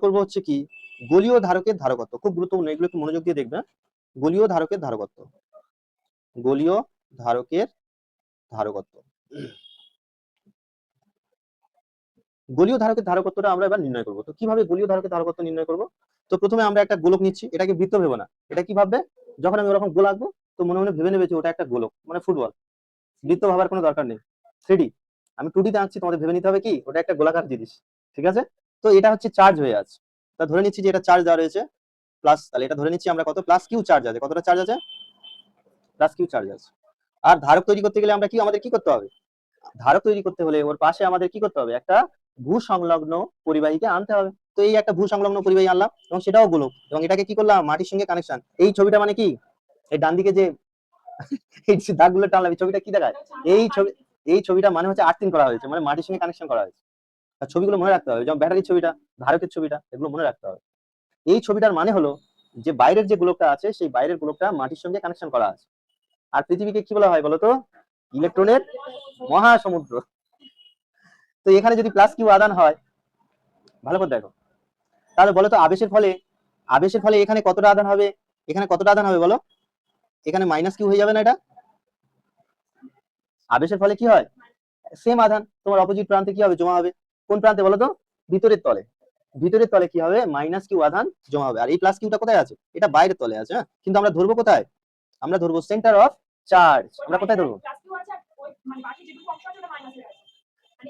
করবো হচ্ছে কি গোলীয় ধারকের ধারকত্ব, খুব গুরুত্বপূর্ণ, এগুলো একটু মনোযোগ দিয়ে দেখবে। গোলীয় ধারকের ধারকত্ব, গোলীয় ধারকের ধারকত্ব, গোলীয় ধারকের ধারকত্বটা আমরা এবার নির্ণয় করবো। তো কিভাবে গোলীয় ধারকের ধারকত্ব নির্ণয় করবো? তো প্রথমে আমরা একটা গোলক নিচ্ছি, এটাকে বৃত্ত ভেবো না, এটা কি ভাববে, যখন আমি ওরকম গোল আঁকবো তো মনে মনে ভেবে নেবে যে ওটা একটা গোলক, মানে ফুটবল। বৃত্ত ভাবার কোনো দরকার নেই, 3D। আমি 2D তে আঁকছি, তোমাদের ভেবে নিতে হবে কি ওটা একটা গোলাকার জিনিস, ঠিক আছে? তো এটা হচ্ছে চার্জ হয়ে আছে, তা ধরে নিচ্ছি যে এটা চার্জ দেওয়া রয়েছে প্লাস, তাহলে এটা ধরে নিচ্ছি আমরা কত, প্লাস কিউ চার্জ আছে, কতটা চার্জ আছে, প্লাস কিউ চার্জ আছে। আর ধারক তৈরি করতে গেলে আমরা কি, আমাদের কি করতে হবে, ধারক তৈরি করতে হলে ওর পাশে আমাদের কি করতে হবে, একটা ভূ সংলগ্ন পরিবাহীকে আনতে হবে। তো এই একটা ভূ সংলগ্ন পরিবাহী আনলাম এবং সেটাও গোলক, এবং এটাকে কি করলাম, মাটির সঙ্গে কানেকশন। এই ছবিটা মানে কি, এই ডান দিকে যে এই দাগগুলো টানলাম, এই ছবিটা কি দেখায়, এই ছবি, এই ছবিটা মানে হচ্ছে আর্থিং করা হয়েছে, মানে মাটির সঙ্গে কানেকশন করা হয়েছে। আর ছবিগুলো মনে রাখতে হবে, যেমন ব্যাটারির ছবিটা, ধারকের ছবিটা, এগুলো মনে রাখতে হবে। এই ছবিটার মানে হলো যে বাইরের যে গোলকটা আছে সেই বাইরের গোলকটা মাটির সঙ্গে কানেকশন করা আছে। আর পৃথিবীকে কি বলা হয় বলতো, ইলেকট্রনের মহাসমুদ্র। তো এখানে যদি প্লাস কিউ আদান হয়, ভালো করে দেখো, তাহলে বলো তো আবেশের ফলে, আবেশের ফলে এখানে কতটা আদান হবে, এখানে কতটা আদান হবে বলো, এখানে মাইনাস কিউ হয়ে যাবে না এটা? আবেশের ফলে কি হয়, সেম আধান তোমার অপোজিট প্রান্তে কি হবে, জমা হবে। কোন প্রান্তে বলো তো, ভিতরের তলে। ভিতরের তলে কি হবে, মাইনাস কিউ আধান জমা হবে। আর এই প্লাস কিউটা কোথায় আছে, এটা বাইরের তলে আছে, হ্যাঁ, কিন্তু আমরা ধরবো কোথায়, আমরা ধরবো সেন্টার অফ চার্জ। আমরা কোথায় ধরবো,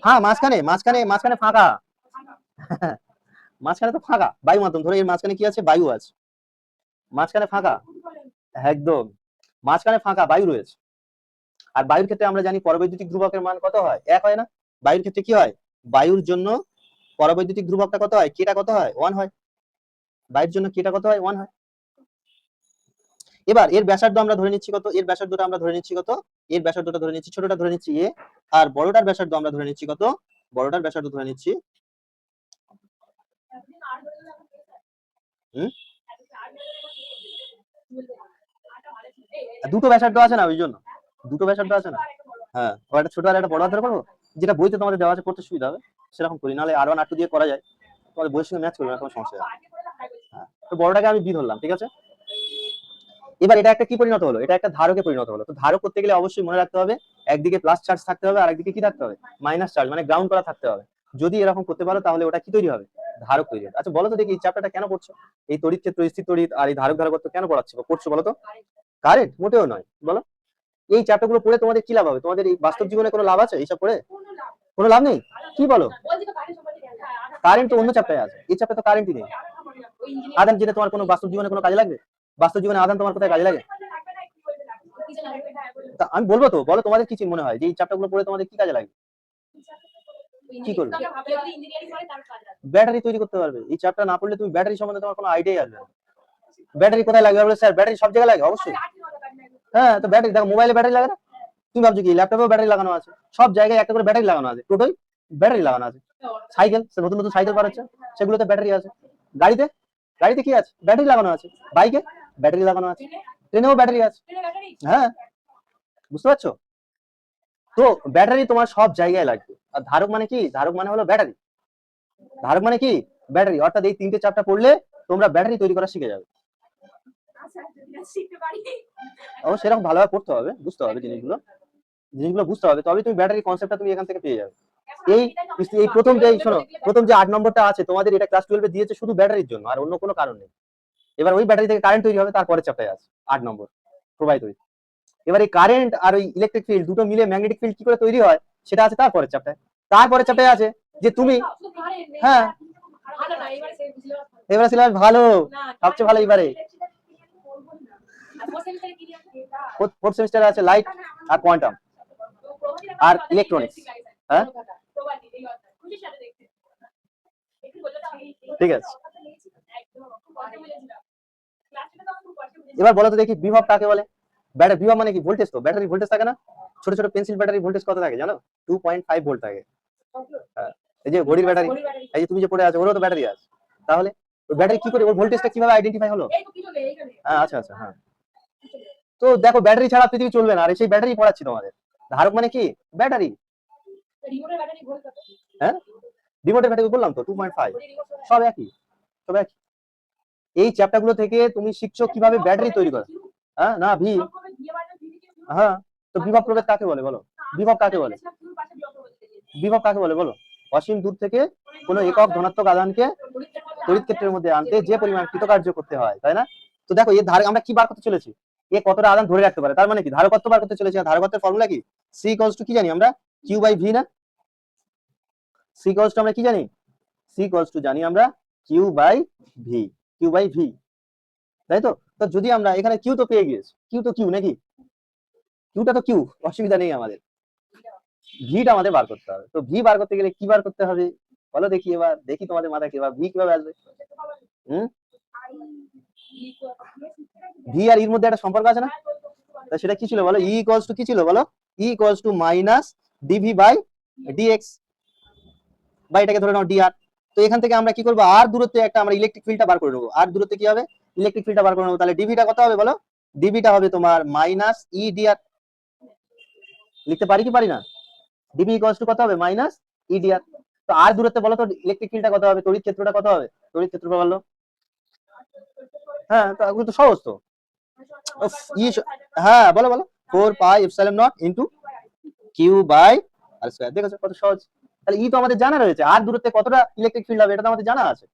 হ্যাঁ মাঝখানে, মাঝখানে, মাঝখানে ফাঁকা। মাঝখানে তো ফাঁকা বায়ু মাধ্যম, ধরো এর মাঝখানে কি আছে, বায়ু আছে, মাঝখানে ফাঁকা, একদম মাঝখানে ফাঁকা বায়ু রয়েছে। আর বায়ুর ক্ষেত্রে আমরা জানি পরবৈদ্যুতিক ধ্রুবকের মান কত হয়, 1 হয় না? বায়ুর ক্ষেত্রে কি হয়, বায়ুর জন্য পরবৈদ্যুতিক ধ্রুবকটা কত হয়, কেটা কত হয়, 1 হয়। বায়ুর জন্য কেটা কত হয়, 1 হয়। এবার এর ব্যাসার্ধ আমরা ধরে নিচ্ছি কত, এর ব্যাসার্ধটা আমরা ধরে নিচ্ছি কত, এর ব্যাসার্ধটা ধরে নিচ্ছি, ছোটটা ধরে নিচ্ছি এ, আর বড়টার ব্যাসার্ধ আমরা ধরে নিচ্ছি কত, বড়টার ব্যাসার্ধ ধরে নিচ্ছি দুটো ব্যাসার্ধ আছে না, ওই জন্য দুটো ব্যাসার্ধ আছে না। হ্যাঁ, ও একটা ছোট আর একটা বড় ধরে করবো, যেটা বইতে তোমাদের দেওয়া আছে করতে সুবিধা হবে সেরকম করি, নাহলে আর ওয়ান আর টু দিয়ে করা যায়, তোমাদের বইয়ের সঙ্গে ম্যাচ করবে না, কোনো সমস্যা হবে। হ্যাঁ, তো বড়টাকে আমি বি ধরলাম, ঠিক আছে। এবার এটা একটা কি পরিণত হলো, এটা একটা ধারকে পরিণত হলো। তো ধারক করতে গেলে অবশ্যই মনে রাখতে হবে একদিকে প্লাস চার্জ থাকতে হবে আর একদিকে কি থাকতে হবে, মাইনাস চার্জ, মানে গ্রাউন্ড করা থাকতে হবে। যদি এরকম করতে পারো তাহলে ওটা কি তৈরি হবে, ধারক তৈরি হবে। আচ্ছা বলো তো দেখি এই চ্যাপ্টারটা কেন পড়ছো, এই তড়িৎ ক্ষেত্র, স্থির তড়িৎ আর এই ধারক ধারকত্ব কেন পড়াচ্ছি বা পড়ছো বলো তো? কারেন্ট মোটেও নয়, বলো। এই চ্যাপ্টার গুলো পড়ে তোমাদের কি লাভ হবে, তোমাদের এই বাস্তব জীবনে কোনো লাভ আছে এইসব পড়ে? কোনো লাভ নেই, কি বলো? কারেন্ট তো অন্য চ্যাপ্টারে আছে, এই চ্যাপ্টারে তো কারেন্টই নেই। আদান যেটা তোমার কোনো বাস্তব জীবনে কোনো কাজে লাগবে, বাস্তব জীবনে আদান তোমার কোথায় কাজে লাগে? তা আমি বলবো তো, বলো তোমাদের কি মনে হয় যে এই চ্যাপ্টার গুলো পড়ে তোমাদের কি কাজে লাগবে, কি করবে? ব্যাটারি তৈরি করতে পারবে, এই চ্যাপ্টার না পড়লে তুমি ব্যাটারি সম্বন্ধে তোমার কোনো আইডিয়াই আসবে না। ব্যাটারি কোথায় লাগবে বলে, স্যার ব্যাটারি সব জায়গায় লাগে, অবশ্যই। হ্যাঁ, তো ব্যাটারি দেখো, মোবাইলে ব্যাটারি লাগে না? তুমি ভাবছো কি ল্যাপটপেও ব্যাটারি লাগানো আছে, সব জায়গায় একটা করে ব্যাটারি লাগানো আছে, টোটোই ব্যাটারি লাগানো আছে। সাইকেল, নতুন নতুন সাইকেল বার হচ্ছে, সেগুলোতে ব্যাটারি আছে। গাড়িতে, গাড়িতে কি আছে, ব্যাটারি লাগানো আছে। বাইকে ব্যাটারি লাগানো আছে, ট্রেনেও ব্যাটারি আছে। হ্যাঁ, বুঝতে পারছো? তো ব্যাটারি তোমার সব জায়গায় লাগবে। আর ধারক মানে কি, ধারক মানে হলো ব্যাটারি। ধারক মানে কি, ব্যাটারি। অর্থাৎ এই তিনটে চ্যাপ্টার পড়লে তোমরা ব্যাটারি তৈরি করা শিখে যাবে। ও সেরকম ভালোভাবে পড়তে হবে, বুঝতে হবে জিনিসগুলো, জিনিসগুলো বুঝতে হবে, তবে তুমি ব্যাটারি কনসেপ্টটা তুমি এখান থেকে পেয়ে যাবে। এই এই প্রথম যে শোনো, প্রথম যে 8 নম্বরটা আছে তোমাদের, এটা ক্লাস 12 এ দিয়েছে শুধু ব্যাটারির জন্য, আর অন্য কোনো কারণ নেই। এবার ওই ব্যাটারি থেকে কারেন্ট তৈরি হবে, তারপরে চ্যাপ্টারে আছে 8 নম্বর প্রবাহিত তৈরি। এবার এই কারেন্ট আর ওই ইলেকট্রিক ফিল্ড দুটো মিলে ম্যাগনেটিক ফিল্ড কি করে তৈরি হয় সেটা আছে তারপরে চ্যাপ্টারে। তারপরে চ্যাপ্টারে আছে যে তুমি, হ্যাঁ এবারে সিলেবাস ভালো, সবচেয়ে ভালো এবারে ফোর্থ সেমিস্টারে আছে লাইট আর কোয়ান্টাম আর ইলেকট্রনিক্স। হ্যাঁ ঠিক আছে। এবার বলো তো দেখি বিভব কাকে বলে। ব্যাটারি বিভব মানে কি, ভোল্টেজ। তো ব্যাটারি ভোল্টেজ থাকে না, ছোট ছোট পেন্সিল ব্যাটারি ভোল্টেজ কত থাকে জানো, 2.5 ভোল্ট থাকে। হ্যাঁ, এই যে ঘড়ির ব্যাটারি, এই যে তুমি যে পড়ে আছো ওরও তো ব্যাটারি আছে। তাহলে ওই ব্যাটারি কি করে, ওর ভোল্টেজটা কিভাবে আইডেন্টিফাই হলো? হ্যাঁ আচ্ছা আচ্ছা, হ্যাঁ। তো দেখো ব্যাটারি ছাড়া পৃথিবী চলবে না, আর সেই ব্যাটারি পড়াচ্ছি তোমাদের। ধারক মানে কি, ব্যাটারি। হ্যাঁ, রিমোটের ব্যাটারি বললাম তো 2.5, সব একই। সব একই। এই চ্যাপ্টার গুলো থেকে তুমি শিখছো কিভাবে ব্যাটারি তৈরি করা। হ্যাঁ না ভি, হ্যাঁ তো বিভব প্রভেদ কাকে বলে বলো? বিভব কাকে বলে? বিভব কাকে বলে বলো? অসীম দূর থেকে কোনো একক ধনাত্মক আধানকে তড়িৎ ক্ষেত্রের মধ্যে আনতে যে পরিমাণ কৃতকার্য করতে হয়, তাই না? তো দেখো এর ধারে আমরা কি বার করতে চলেছি, এ কতটা আধান ধরে রাখতে পারে, তার মানে কি ধারকত্ব বার করতে চলেছি। আর ধারকত্বের ফর্মুলা কি? সি ইকুয়ালস টু কি জানি আমরা, কিউ বাই ভি না? সি ইকুয়ালস টু আমরা কি জানি? সি ইকুয়ালস টু জানি আমরা Q by V, Q by V, তাই তো? তো যদি আমরা এখানে কিউ তো পেয়ে গিয়েছি, কিউ তো কিউ নাকি, কিউটা তো কিউ, অসুবিধা নেই আমাদের, ভিটা আমাদের বার করতে হবে। তো ভি বার করতে গেলে কি বার করতে হবে বলো দেখি, এবার দেখি তোমাদের মাথায় কিভাবে ভি কিভাবে আসবে। হুম, ভি আর ইর মধ্যে একটা সম্পর্ক আছে না? তা সেটা কি ছিল বলো? ই ইকুয়ালস টু কি ছিল বলো? E equals to minus dV by dx, বা এটাকে ধরে নাও ডিআর। তো এখান থেকে আমরা কি করবো, আর দূরত্বে একটা আমরা ইলেকট্রিক ফিল্ডটা বার করে নেবো। আর দূরত্বে কি হবে, ইলেকট্রিক ফিল্ডটা বার করে নেবো। তাহলে ডিভিটা কত হবে বলো? ডিভিটা হবে তোমার মাইনাস ই ডিআর। লিখতে পারি কি পারি না? ডিবি ইকুয়ালস টু কত হবে, মাইনাস ই ডিআর। তো আর দূরত্বে বলো তো ইলেকট্রিক ফিল্ডটা কত হবে, তড়িৎ ক্ষেত্রটা কত হবে? তড়িৎ ক্ষেত্রটা বলো। হ্যাঁ তো সহজ তো। ই, হ্যাঁ বলো বলো, 4 pi epsilon naught into Q by R square. দেখেছো কত সহজ। তাহলে ই তো আমাদের জানা রয়েছে, আর দূরত্বে কতটা ইলেকট্রিক ফিল্ড হবে এটা তো আমাদের জানা আছে।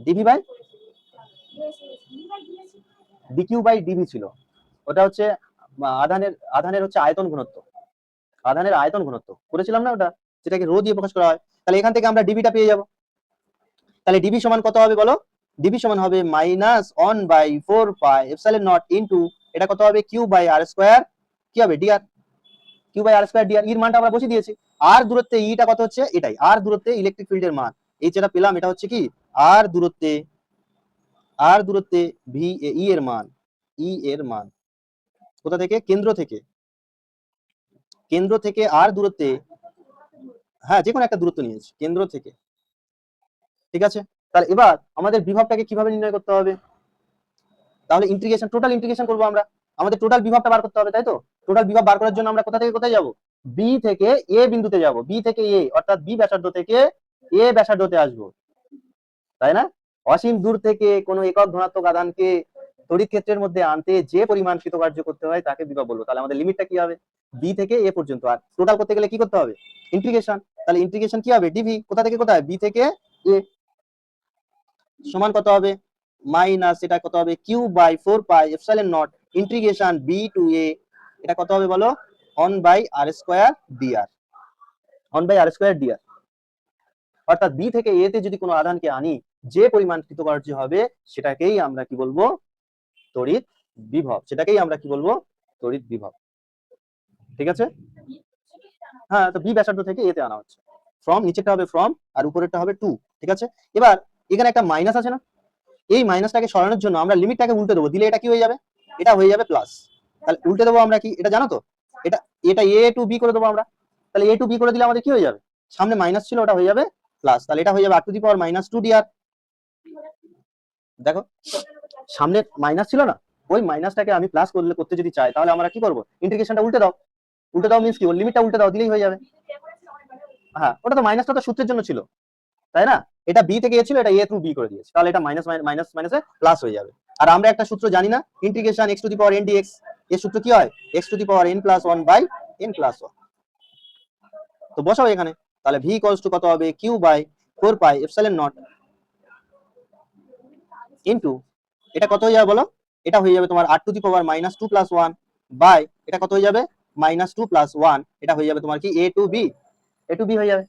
DV by dQ by dV ছিল, ওটা হচ্ছে আধানের হচ্ছে আয়তন ঘনত্ব, আধানের আয়তন ঘনত্ব করেছিলাম না ওটা, যেটাকে রো দিয়ে প্রকাশ করা হয়। তাহলে এখান থেকে আমরা ডিবিটা পেয়ে যাব। তাহলে ডিবি সমান কত হবে বলো? ডিবি সমান হবে minus 1/4 pi epsilon naught into এটা কত হবে, কিউ বাই আর স্কয়ার, কি হবে dR, Q by R square dR. এর মানটা আমরা বসিয়ে দিয়েছি। আর দূরত্বে ইটা কত হচ্ছে, এটাই আর দূরত্বে ইলেকট্রিক ফিল্ডের মান, এই যেটা পেলাম এটা হচ্ছে কি আর দূরত্বে, আর দূরত্বে ভি ই এর মান, ই এর মান কোথা থেকে, কেন্দ্র থেকে, কেন্দ্র থেকে আর দূরত্বে, হ্যাঁ যে কোনো একটা দূরত্ব নিয়েছি কেন্দ্র থেকে, ঠিক আছে? তাহলে এবার আমাদের বিভবটাকে কিভাবে নির্ণয় করতে হবে? তাহলে ইন্টিগ্রেশন, টোটাল ইন্টিগ্রেশন করবো আমরা, আমাদের টোটাল বিভবটা বার করতে হবে, তাই তো? টোটাল বিভব বার করার জন্য আমরা কোথা থেকে কোথায় যাব, বি থেকে এ বিন্দুতে যাব, বি থেকে এ অর্থাৎ বি ব্যাসার্ধ থেকে এ ব্যাসার্ধতে আসবো, তাই না? অসীম দূর থেকে কোনো একক ধনাত্মক আধানকে তড়িৎ ক্ষেত্রের মধ্যে আনতে যে পরিমাণ কৃতকার্য করতে হয় তাকে বিভব বলবো। তাহলে আমাদের লিমিটটা কি হবে, বি থেকে এ পর্যন্ত। আর টোটাল করতে গেলে কি করতে হবে, ইন্টিগ্রেশন। তাহলে ইন্টিগ্রেশন কি হবে, ডিভি কোথা থেকে কোথায়, বি থেকে এ, সমান কত হবে, মাইনাস এটা কত হবে, Q by 4 pi epsilon nought integration B to A, এটা কত হবে বলো, 1/r² dr, 1/r² dr। অর্থাৎ বি থেকে এ তে যদি কোনো আধানকে আনি যে পরিমাণ কৃতকার্য হবে সেটাকেই আমরা কি বলবো, তড়িৎ বিভব, সেটাকেই আমরা কি বলবো, তড়িৎ বিভব, ঠিক আছে? হ্যাঁ তো বি ব্যাসার্ধ থেকে এ তে আনা হচ্ছে, ফ্রম নিচেরটা হবে ফ্রম আর উপরেরটা হবে টু, ঠিক আছে? এবার এখানে একটা মাইনাস আছে না, এই মাইনাসটাকে সরানোর জন্য আমরা লিমিটটাকে উল্টে দেবো, দিলে এটা কি হয়ে যাবে, এটা হয়ে যাবে প্লাস। তাহলে উল্টে দেবো আমরা কি, এটা জানো তো, এটা এটা এ টু বি করে দেবো আমরা। তাহলে এ টু বি করে দিলে আমাদের কি হয়ে যাবে, সামনে মাইনাস ছিল ওটা হয়ে যাবে প্লাস, তাহলে এটা হয়ে যাবে r⁻² dr। দেখো সামনে মাইনাস ছিল না, ওই মাইনাসটাকে আমি প্লাস করতে যদি চাই তাহলে আমরা কি করবো, ইন্টিগ্রেশনটা উল্টে দাও, উল্টে দাও মিন্স কি, ওর লিমিটটা উল্টে দাও দিলেই হয়ে যাবে। হ্যাঁ ওটা তো মাইনাসটা তো সূত্রের জন্য ছিল, তাই না? এটা বি থেকে এ ছিল, এটা এ থ্রু বি করে দিয়েছে, তাহলে এটা মাইনাস মাইনাস মাইনাসে প্লাস হয়ে যাবে। আর আমরা একটা সূত্র জানি না, ইন্টিগ্রেশন x⁻n dx, এর সূত্র কি হয়, x⁻n+1/n+1। তো বসাও এখানে, তাহলে v ইকুয়ালস টু কত হবে, Q by 4 pi epsilon naught into এটা কত হয়ে যাবে বলো, এটা হয়ে যাবে তোমার r⁻²+1 বাই এটা কত হয়ে যাবে, -2+1, এটা হয়ে যাবে তোমার কি a টু বি হয়ে যাবে।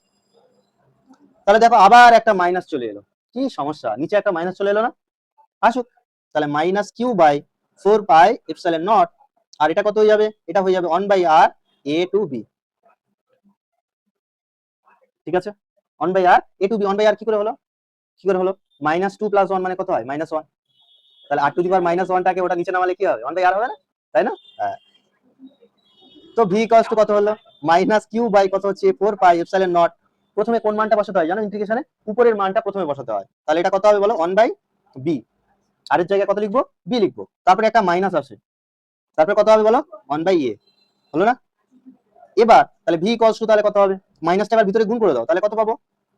তাহলে দেখো আবার একটা মাইনাস চলে এলো, কি সমস্যা, নিচে একটা মাইনাস চলে এলো না, আসুক। তাহলে minus Q by 4 pi epsilon nought, আর এটা কত হয়ে যাবে, এটা হয়ে যাবে 1/r a টু বি, ঠিক আছে? 1/r a two B, 1/r কি করে হলো, কি করে হলো, -2+1 মানে কত হয়, -1, তাহলে r⁻−1টাকে ওটা নিচে নামালে কি হবে, 1/r হবে না, তাই না? হ্যাঁ। তো v ইকুয়ালস টু কত হলো, মাইনাস কিউ বাই কত হচ্ছে 4 পাই এপসাইলন নট, প্রথমে কোন মানটা বসাতে হয় জানো ইন্টিগ্রেশনে, উপরের মানটা প্রথমে বসাতে হয়, তাহলে এটা কত হবে বলো, 1/b, আর এর জায়গায় কত লিখবো, b লিখবো, তারপরে একটা মাইনাস আসে, তারপরে কত হবে বলো, 1/a, হলো না? এবার তাহলে v ইকুয়ালস টু তাহলে কত হবে, মাইনাসটা এবার ভিতরে গুণ করে দাও, তাহলে কত পাবো,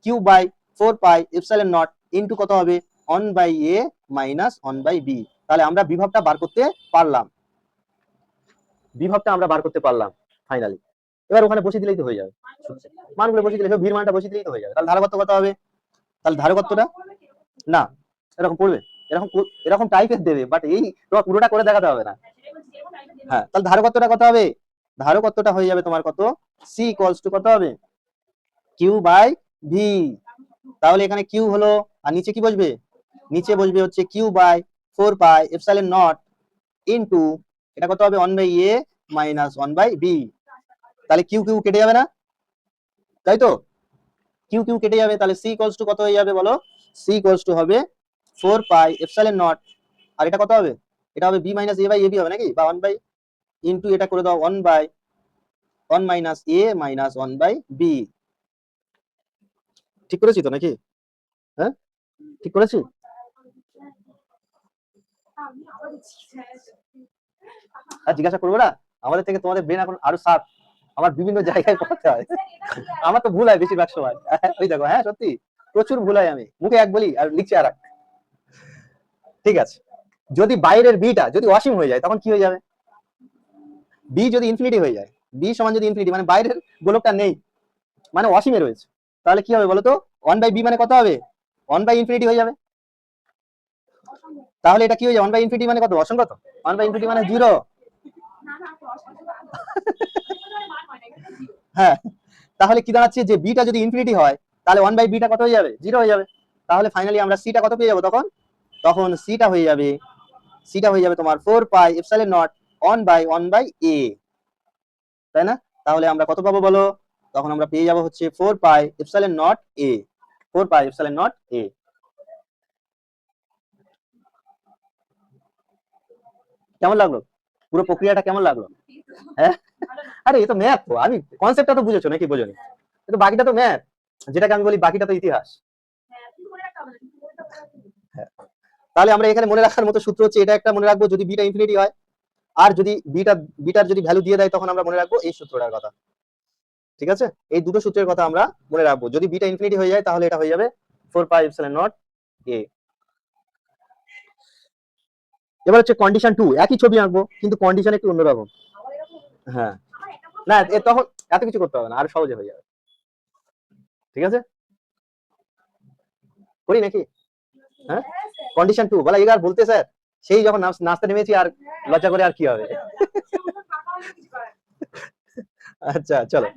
Q by 4 pi epsilon naught into কত হবে 1/a মাইনাস 1/b। তাহলে আমরা বিভবটা বার করতে পারলাম, ফাইনালি। এবার ওখানে বসিয়ে দিলেই তো হয়ে যাবে, মানগুলো বসিয়ে দিলে, ভির মানটা বসিয়ে দিলেই তো হয়ে যাবে। তাহলে ধারকত্ব কত হবে? তাহলে ধারকত্বটা না এরকম পড়বে, এরকম টাইপের দেবে, বাট এই তোমার পুরোটা করে দেখাতে হবে না। হ্যাঁ, তাহলে ধারকত্বটা কত হবে? ধারকত্বটা হয়ে যাবে তোমার কত, সি ইকুয়ালস টু কত হবে, কিউ বাই ভি। তাহলে এখানে কিউ হলো, আর নিচে কি বসবে? নিচে বসবে হচ্ছে Q by 4 pi epsilon naught into এটা কত হবে 1/a মাইনাস 1/b। তাহলে কিউ কিউ কেটে যাবে না, তাই তো? কিউ কিউ কেটে যাবে, তাহলে সি ইকুয়ালস টু কত হয়ে যাবে বলো? সি ইকুয়ালস টু হবে 4 পাই এপসাইলন নট, আর এটা কত হবে? এটা হবে b minus a by ab হবে নাকি, বা 1 বাই ইনটু এটা করে দাও 1 by 1 minus a minus 1 by b। ঠিক করেছি তো নাকি? হ্যাঁ, ঠিক করেছি। আর জিজ্ঞাসা করবো না, আমাদের থেকে তোমাদের ব্রেন এখন আরো সাত, আমার বিভিন্ন জায়গায় পড়তে হয়, আমার তো ভুল হয় বেশিরভাগ সময়। ওই দেখো, হ্যাঁ সত্যি প্রচুর ভুল হয়, আমি মুখে এক বলি আর লিখছি আর এক। ঠিক আছে, যদি বাইরের বিটা যদি অসীম হয়ে যায় তখন কি হয়ে যাবে? বি যদি ইনফিনিটি হয়ে যায়, বি সমান যদি ইনফিনিটি মানে বাইরের গোলকটা নেই, মানে অসীমে রয়েছে, তাহলে কি হবে বলতো? 1/b মানে কত হবে? 1/ইনফিনিটি হয়ে যাবে। তাহলে এটা কি হয়ে যাবে? 1/ইনফিনিটি মানে কত? অসংখ্য। 1/ইনফিনিটি মানে 0। হ্যাঁ, তাহলে কি দাঁড়াচ্ছে যে বিটা যদি ইনফিনিটি হয় তাহলে 1/বিটা কত হয়ে যাবে? 0 হয়ে যাবে। তাহলে ফাইনালি আমরা সিটা কত পেয়ে যাবো তখন? তখন সিটা হয়ে যাবে তোমার 4 পাই এপসাইলন নট 1/a, তাই না? তাহলে আমরা কত পাবো বলো? তখন আমরা পেয়ে যাবো হচ্ছে 4 pi epsilon not a, 4 pi epsilon not a। কেমন লাগলো? পুরো প্রক্রিয়াটা কেমন লাগলো? হ্যাঁ, আরে এ তো ম্যাথ, তো আমি কনসেপ্টটা তো বুঝেছো নাকি বোঝোনি? তো বাকিটা তো ম্যাথ, যেটাকে আমি বলি বাকিটা তো ইতিহাস। হ্যাঁ, তাহলে আমরা এখানে মনে রাখার মতো সূত্র হচ্ছে এটা একটা মনে রাখবো, যদি বিটা ইনফিনিটি হয়, আর যদি বিটার যদি ভ্যালু দিয়ে দেয় তখন আমরা মনে রাখবো এই সূত্রটার কথা। ঠিক আছে, এই দুটো সূত্রের কথা আমরা মনে রাখবো। যদি বিটা ইনফিনিটি হয়ে যায় তাহলে এটা হয়ে যাবে 4 পাই এপসাইলন নট a। এবার হচ্ছে কন্ডিশন 2, একই ছবি আঁকবো কিন্তু কন্ডিশন একটু অন্যরকম। হ্যাঁ, না তখন এত কিছু করতে হবে না, আর সহজে হয়ে যাবে। ঠিক আছে, করি নাকি? হ্যাঁ, কন্ডিশন 2 বলা এবার বলতে স্যার, সেই যখন নাচতে নেমেছি আর লজ্জা করে আর কি হবে। আচ্ছা চলো,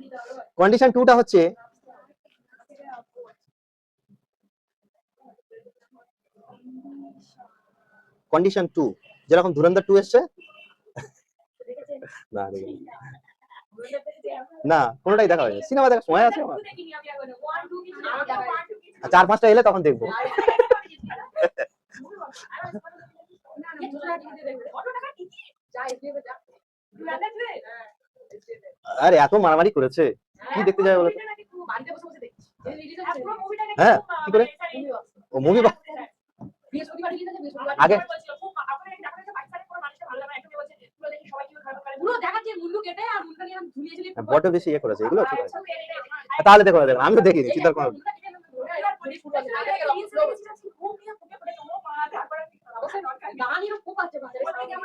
কন্ডিশন 2টা হচ্ছে কন্ডিশন 2 যেরকম ধুরন্ধর 2 এসছে না, না কোনোটাই দেখা হয়নি, সিনেমা দেখার সময় আছে আমার, 4-5টা এলে তখন দেখবো। আরে এত মারামারি করেছে, কি দেখতে যাবে বলো? হ্যাঁ, কি করে? ও মুভি আগে বড্ড বেশি ইয়ে করেছে এগুলো, ঠিক আছে। তাহলে দেখো দেখো, আমি তো দেখিনি, চিন্তার কোনো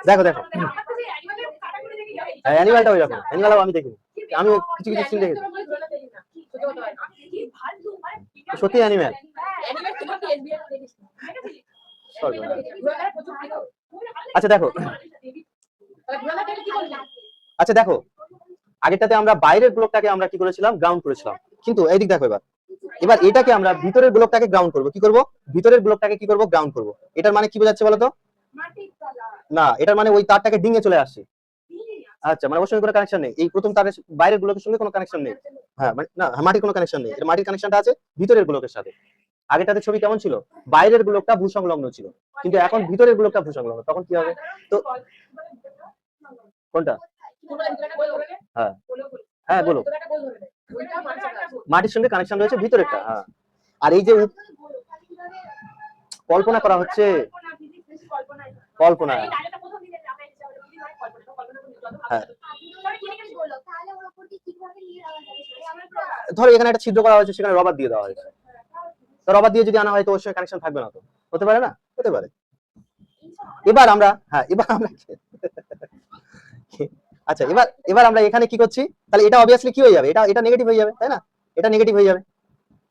দেখো দেখো, অ্যানিমালটা ওই রকম, অ্যানিমাল আমি দেখিনি, আমি কিছু কিছু সিন দেখেছি, সত্যি অ্যানিমাল। আচ্ছা দেখো, আচ্ছা দেখো, আগেরটাতে আমরা বাইরের ব্লকটাকে আমরা কি করেছিলাম? গ্রাউন্ড করেছিলাম, কিন্তু এইদিক দেখো, এবার এবার এটাকে আমরা ভিতরের ব্লকটাকে গ্রাউন্ড করব। কি করব? ভিতরের ব্লকটাকে কি করব? গ্রাউন্ড করব। এটার মানে কি বোঝাচ্ছে বলো তো? না, এটার মানে ওই তারটাকে ডিঙে চলে আসছে। আচ্ছা, মানে ওর সঙ্গে কোনো কানেকশন নেই, এই প্রথম তারের বাইরের ব্লকের সঙ্গে কোনো কানেকশন নেই। হ্যাঁ, মানে না, মাটির কোনো কানেকশন নেই, এর মাটির কানেকশনটা আছে ভিতরের ব্লকের সাথে। আগেটাতে ছবি কেমন ছিল? বাইরের ব্লকটা ভূসংলগ্ন ছিল, কিন্তু এখন ভিতরের ব্লকটা ভূসংলগ্ন, তখন কি হবে? তো কোনটা? হ্যাঁ হ্যাঁ বলো, মাটির সঙ্গে কানেকশন রয়েছে ভিতরেরটা। হ্যাঁ, আর এই যে কল্পনা করা হচ্ছে, কল্পনা, হ্যাঁ, ধরো এখানে একটা ছিদ্র করা হয়েছে, সেখানে রবার দিয়ে দেওয়া হয়েছে, তো রবার দিয়ে যদি আনা হয় তো ওর সঙ্গে কানেকশন থাকবে না, তো হতে পারে না, হতে পারে। এবার আমরা আচ্ছা এবার এবার আমরা এখানে কি করছি, তাহলে এটা অবভিয়াসলি কি হয়ে যাবে, এটা এটা নেগেটিভ হয়ে যাবে, তাই না? এটা নেগেটিভ হয়ে যাবে,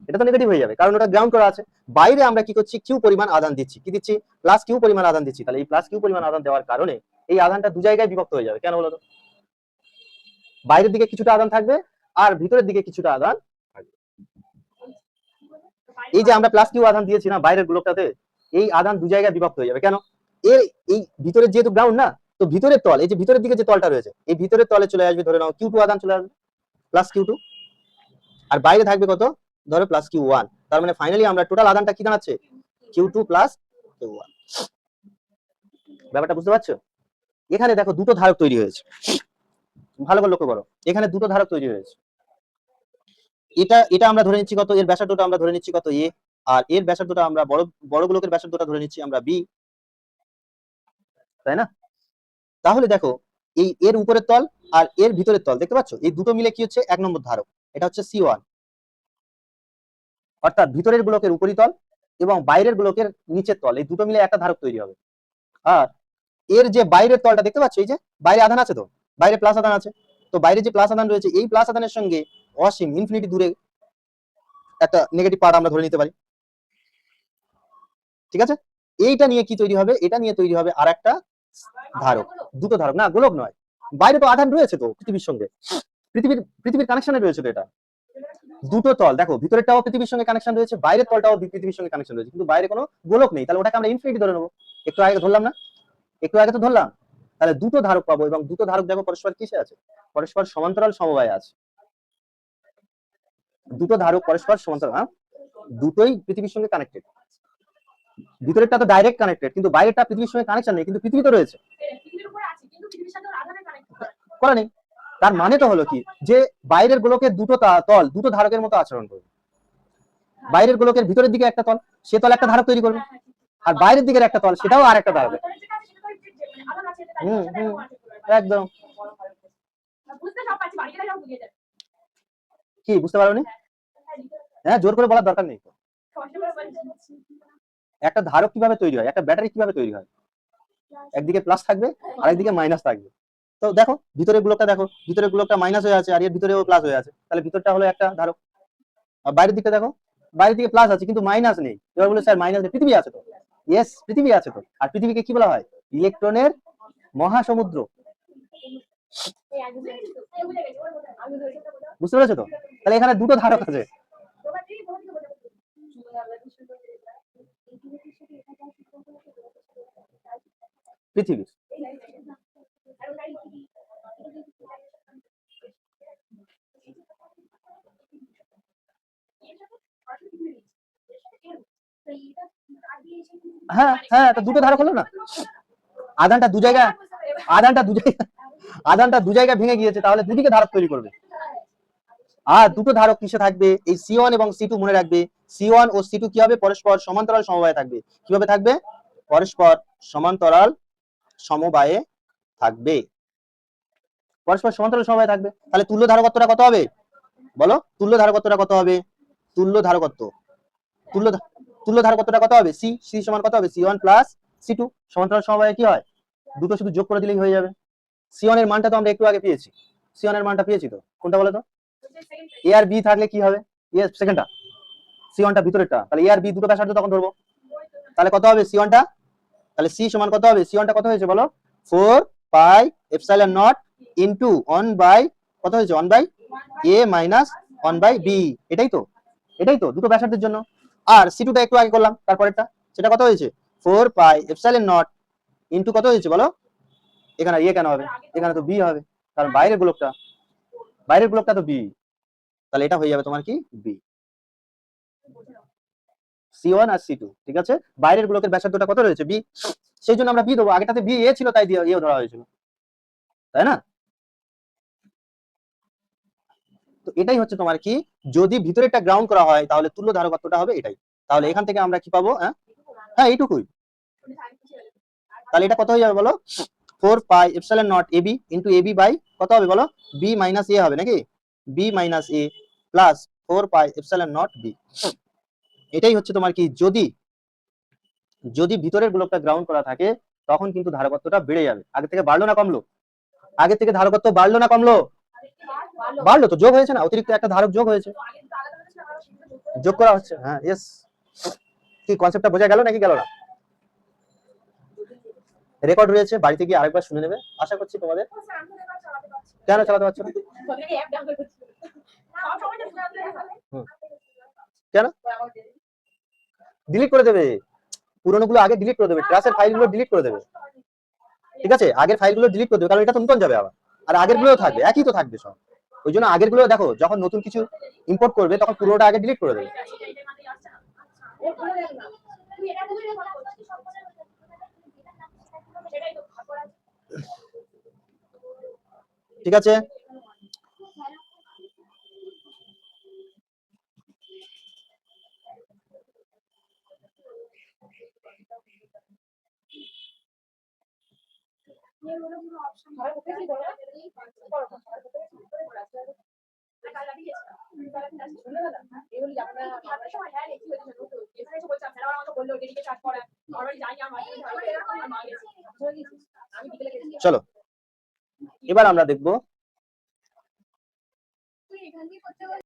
এটা তো নেগেটিভ হয়ে যাবে কারণ ওটা গ্রাউন্ড করা আছে। বাইরে আমরা কি করছি, কিউ পরিমাণ আধান দিচ্ছি, কি দিচ্ছি, প্লাস কিউ পরিমাণ আধান দিচ্ছি। তাহলে এই প্লাস কিউ পরিমাণ আধান দেওয়ার কারণে এই আধানটা দু জায়গায় বিভক্ত হয়ে যাবে। কেন বলো তো? বাইরের দিকে কিছুটা আধান থাকবে আর ভিতরের দিকে কিছুটা আধান থাকবে। এই যে আমরা প্লাস কিউ আধান দিয়েছি না বাইরের গোলকটাতে, এই আধান দু জায়গায় বিভক্ত হয়ে যাবে। কেন? এই ভিতরের যেহেতু গ্রাউন্ড না, তো ভিতরের তল, এই যে ভিতরের দিকে যে তলটা রয়েছে, এই ভিতরের তলে চলে আসবে ধরে নাও কিউ টু আধান চলে আসবে, প্লাস কিউ টু, আর বাইরে থাকবে কত, ধরো প্লাস কিউ ওয়ান। তার মানে ফাইনালি আমরা টোটাল আধানটা কি দাঁড়াচ্ছে, Q two plus Q one. ব্যাপারটা বুঝতে পারছো? এখানে দেখো দুটো ধারক তৈরি হয়েছে, ভালো করে লক্ষ্য করো, এখানে দুটো ধারক তৈরি হয়েছে। এটা এটা আমরা ধরে নিচ্ছি কত, এর ব্যাসার্ধটা আমরা ধরে নিচ্ছি কত এ, আর এর ব্যাসার্ধটা আমরা বড় বড় গোলকের ব্যাসার্ধটা ধরে নিচ্ছি আমরা বি, তাই না? তাহলে দেখো এই এর উপরের তল আর এর ভিতরের তল দেখতে পাচ্ছ, এই দুটো মিলে কি হচ্ছে, এক নম্বর ধারক, এটা হচ্ছে সি ওয়ান। অর্থাৎ ভিতরের গোলকের উপরিতল এবং বাইরের গোলকের নিচের তল, এই দুটো মিলে একটা ধারক তৈরি হবে। আর এর যে বাইরের তলটা দেখতে পাচ্ছ, এই যে বাইরে আধান আছে, তো বাইরে প্লাস আধান আছে, তো বাইরে যে প্লাস আধান রয়েছে, এই প্লাস আধানের সঙ্গে অসীম ইনফিনিটি দূরে একটা নেগেটিভ পার্ট আমরা ধরে নিতে পারি, ঠিক আছে? এইটা নিয়ে কি তৈরি হবে, এটা নিয়ে তৈরি হবে আর একটা ধারক, দুটো ধারক না, গোলক নয়। বাইরে তো আধান রয়েছে তো পৃথিবীর সঙ্গে, পৃথিবীর কানেকশনে রয়েছে তো, এটা দুটো তল দেখো, ভিতরেরটাও পৃথিবীর সঙ্গে কানেকশন রয়েছে, বাইরের তলটাও পৃথিবীর সঙ্গে কানেকশন রয়েছে, কিন্তু বাইরে কোনো গোলক নেই, তাহলে ওটাকে আমরা ইনফিনিটি ধরে নেবো। একটু আগে ধরলাম না, একটু আগে তো ধরলাম। তাহলে দুটো ধারক পাবো, এবং দুটো ধারক দেখো পরস্পর কিসে আছে, পরস্পর সমান্তরাল সমবায়ে আছে। দুটো ধারক পরস্পর সমান্তরাল, হ্যাঁ দুটোই পৃথিবীর সঙ্গে কানেক্টেড। ভিতরেরটা তো ডাইরেক্ট কানেক্টেড, কিন্তু বাইরেরটা পৃথিবীর সঙ্গে কানেকশন নেই, কিন্তু পৃথিবী তো রয়েছে, করা নেই। তার মানে তো হলো কি, যে বাইরের গোলকের দুটো তল দুটো ধারকের মতো আচরণ করবে। বাইরের গোলকের ভিতরের দিকে একটা তল, সে তল একটা ধারক তৈরি করবে, আর বাইরের দিকের একটা তল, সেটাও আর একটা ধারক। একদম। কি বুঝতে পারোনি? হ্যাঁ, জোর করে বলার দরকার নেই। একটা ধারক কিভাবে তৈরি হয়, একটা ব্যাটারি কিভাবে তৈরি হয়, একদিকে প্লাস থাকবে আর একদিকে মাইনাস থাকবে। তো দেখো ভিতরের ব্লকটা, দেখো ভিতরের ব্লকটা মাইনাস হয়ে আছে আর এর ভিতরেও প্লাস হয়ে আছে, তাহলে ভিতরটা হলো একটা ধারক। আর বাইরের দিকটা দেখো, বাইরের দিকে প্লাস আছে কিন্তু মাইনাস নেই। এবার বলে স্যার মাইনাস নেই, পৃথিবী আছে তো। ইয়েস, পৃথিবী আছে তো। আর পৃথিবীকে কি বলা হয়, ইলেকট্রনের মহাসমুদ্র। বুঝতে পেরেছো তো? তাহলে এখানে দুটো ধারক আছে। পৃথিবী, হ্যাঁ হ্যাঁ, তো দুটো ধারক হলো না, আধানটা দু জায়গা, আধানটা দু জায়গা, আধানটা দু জায়গায় ভেঙে গিয়েছে, তাহলে দুদিকে ধারক তৈরি করবে। আর দুটো ধারক কিসে থাকবে, এই সি1 এবং সি2 মনে রাখবে, সি1 ও সি2 কি হবে, পরস্পর সমান্তরাল সমবায়ে থাকবে। কিভাবে থাকবে, পরস্পর সমান্তরাল সমবায়ে থাকবে, পরস্পর সমান্তরাল সমবায়ে থাকবে। তাহলে তুল্য ধারকত্বটা কত হবে বলো, তুল্য ধারকত্বটা কত হবে, তুল্য ধারকত্ব, তুল্য তুল্য ধারকত্বটা কত হবে, সি সি সমান কত হবে, সি1 প্লাস সি2। সমান্তরাল সমবায়ে কি হয়, দুটো শুধু যোগ করে দিলেই হয়ে যাবে। সি1 এর মানটা তো আমরা একটু আগে পেয়েছি, সি1 এর মানটা পেয়েছি তো, কোনটা বলো তো, এ আর বি থাকলে কি হবে, সেকেন্ডটা, সি1টা ভিতরেরটা, তাহলে এ আর বি দুটো ব্যাসার্ধ তখন ধরবো, তাহলে কত হবে সি1টা, তাহলে সি সমান কত হবে, সি1টা কত হয়েছে বলো, 4 pi epsilon naught into 1 by কত হয়েছে, 1 by A minus 1 by B. এটাই তো, এটাই তো দুটো ব্যাসার্ধের জন্য। আর সি2টা একটু আগে করলাম, তারপরেরটা সেটা কত হয়েছে, 4 পাই এপসাইলন নট ইনটু কত হয়েছে বলো, এখানে এ কেন হবে, এখানে তো বি হবে, কারণ বাইরের গোলকটা তো বি, তাহলে এটা হয়ে যাবে তোমার কি বি, সি1 আর সি2, ঠিক আছে। বাইরের গোলকের ব্যাসার্ধটা কত রয়েছে, বি, সেই জন্য আমরা বি দেবো, আগেটাতে বি এ ছিল তাই দিয়ে এও ধরা হয়েছিল, তাই না? তো এটাই হচ্ছে তোমার কি, যদি ভিতরেরটা গ্রাউন্ড করা হয় তাহলে তুল্য ধারকত্বটা হবে এটাই। তাহলে এখান থেকে আমরা কি পাবো, হ্যাঁ এইটুকুই। তাহলে এটা কত হয়ে যাবে বলো, 4 pi epsilon naught AB into AB by কত হবে বলো, বি মাইনাস এ হবে নাকি, B minus A plus 4 pi epsilon naught B. এটাই হচ্ছে তোমার কি, যদি যদি ভিতরের গোলকটা গ্রাউন্ড করা থাকে তখন কিন্তু ধারকত্বটা বেড়ে যাবে। আগে থেকে বাড়লো না কমলো? আগে থেকে ধারকত্ব বাড়লো না কমলো? বাড়লো তো, যোগ হয়েছে না, অতিরিক্ত একটা ধারক যোগ হয়েছে, যোগ করা হচ্ছে। হ্যাঁ, ইয়েস। কি কনসেপ্টটা বোঝা গেল নাকি গেল না? রেকর্ড রয়েছে, বাড়িতে গিয়ে আরেকবার শুনে নেবে, আশা করছি তোমাদের। কেন চালাতে পারছো না? কেন? ডিলিট করে দেবে, পুরোনো গুলো আগে ডিলিট করে দেবে, ট্রাসের ফাইলগুলো ডিলিট করে দেবে। ঠিক আছে, আগের ফাইলগুলো ডিলিট করে দেবে, কারণ এটা তো নতুন যাবে আবার, আর আগের গুলো থাকবে, একই তো থাকবে সব। ওই জন্য আগের গুলো দেখো, যখন নতুন কিছু ইম্পোর্ট করবে তখন পুরোটা আগে ডিলিট করে দেবে। ঠিক আছে, চলো এবার আমরা দেখবো